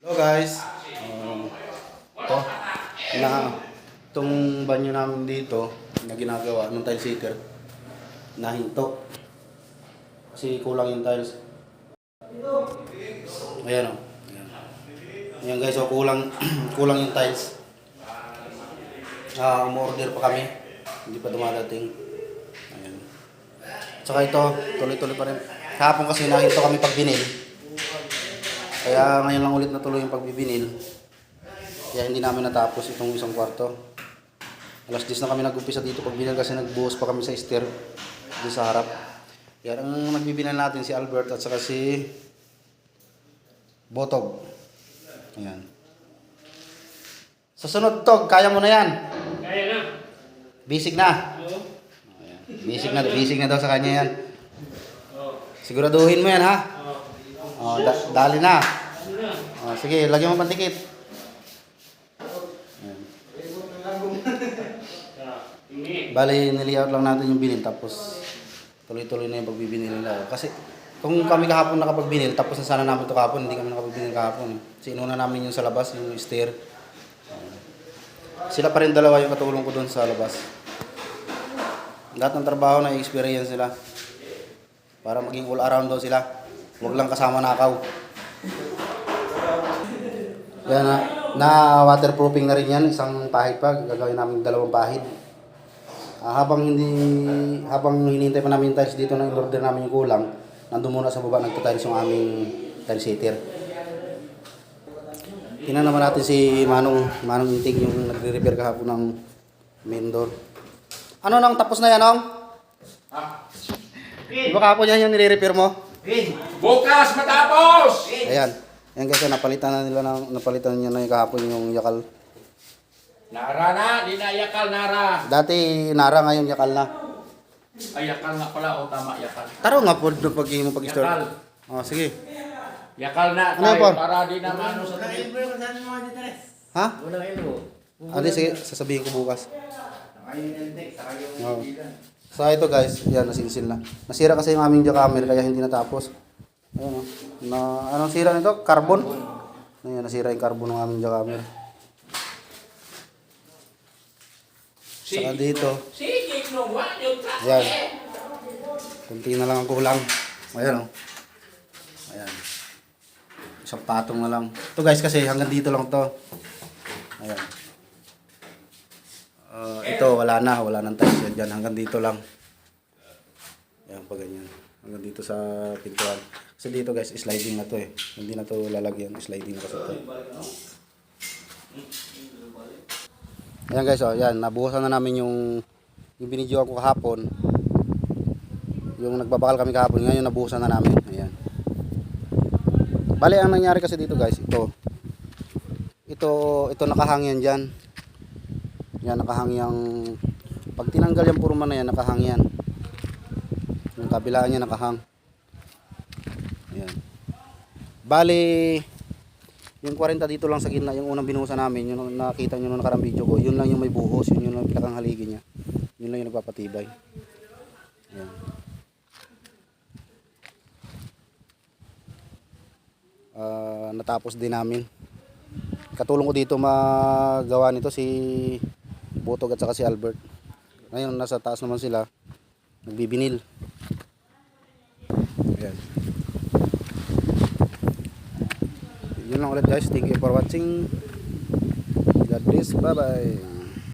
Hello guys, ito na itong banyo namin dito na ginagawa ng tile seeker nahinto kasi kulang yung tiles. Ayan o, ayan guys, so kulang kulang yung tiles. Umorder pa kami, hindi pa dumadating. Ayan. Tsaka ito, tuloy-tuloy pa rin. Kahapon kasi nahinto kami pag binil. Kaya ngayon lang ulit natuloy yung pagbibinil. Kaya hindi namin natapos itong isang kwarto. Alas 10 na kami nag-umpisa dito pagbinil kasi nagbuhos pa kami sa stair dito sa harap. Kaya ang nagbibinil natin si Albert at saka si Botog. Ayan. Sa sunod, Tog, kaya mo na yan. Kaya na. Bisig na. Oo. Ayan. Bisig na daw sa kanya yan. Oo. Siguraduhin mo yan ha. Oo. Dali na. Ano na? Sige, lagyan mo pandikit. Ayan. Ini. Bali, niliyaut lang natin yung binil tapos tuloy-tuloy na yung pagbibinil nila. Kasi kung kami kahapon nakapagbinil, tapos na sana namin ito kahapon, hindi kami nakapagbinil kahapon. Kasi inuna namin yung sa labas, yung stair. Sila pa rin dalawa yung katulong ko doon sa labas. Lahat ng trabaho na experience sila. Para maging all around daw sila. Huwag lang kasama nakaw. Yan na waterproofing na rin yan, isang pahid pa, gagawin namin dalawang pahid. Habang hinihintay pa namin yung tiles dito na in-order namin yung kulang, nandun muna sa baba nagtatiles yung aming tiles setter. Tingnan naman natin si Manong Intig yung nagre-repair kahapon ng main door. Ano nang tapos na yan, Ong? Di ba kahapon yan yung nire-repair mo? Bukas matapos! Ayan. Ayan guys, napalitan niya na yung kahapon yung yakal. Nara na, di na yakal nara. Dati nara, ngayon yakal na. Ay, yakal nga pala, o tama, yakal. Taro nga po pag mo pag-store. Yakal. Oh, sige. Yakal na Ano tayo, po? para di na mano sa tabi. Ha? Unang ilo. Adi, sige, sasabihin ko bukas. Saka yung eltek, saka yung Oo. bilan. So ito guys, yan nasinsil na. Nasira kasi yung aming jackamer kaya hindi natapos. Ayun oh. Anong sira nito? Carbon. Ayun, nasira yung carbon ng aming jackamer. Saka dito. Sige, no, yung Yan. Kunti na lang ang kulang. Ayan oh. Ayan. Isang patong na lang. Ito guys kasi hanggang dito lang to. Ayan. Ito wala nang tiles yan dyan. Hanggang dito lang. Ayan pa ganyan. Hanggang dito sa pintuan. Kasi dito guys, sliding na to eh. Hindi na to lalagyan. Sliding na kasi to. Ayan guys, oh, yan. Nabuhusan na namin yung binidyoan ko kahapon. Yung nagbabakal kami kahapon. Ngayon nabuhusan na namin. Ayan. Bali, ang nangyari kasi dito guys, ito nakahangyan dyan. Yan, nakahangyang, pag tinanggal yung purma na yan, nakahangyan. Yung kabilaan niya nakahang. Ayan. Bali, yung 40 dito lang sa gitna, yung unang binuhusan namin, yung nakita nyo nung nakarang video ko, yun lang yung may buhos, yun yung pinakang haligi niya. Yun lang yung nagpapatibay. Ayan. Natapos din namin. Katulong ko dito magawa nito si Botog at saka si Albert. Ngayon nasa taas naman sila nagbibinil. Ayan. Yun lang ulit guys. Thank you for watching. God bless. Bye bye.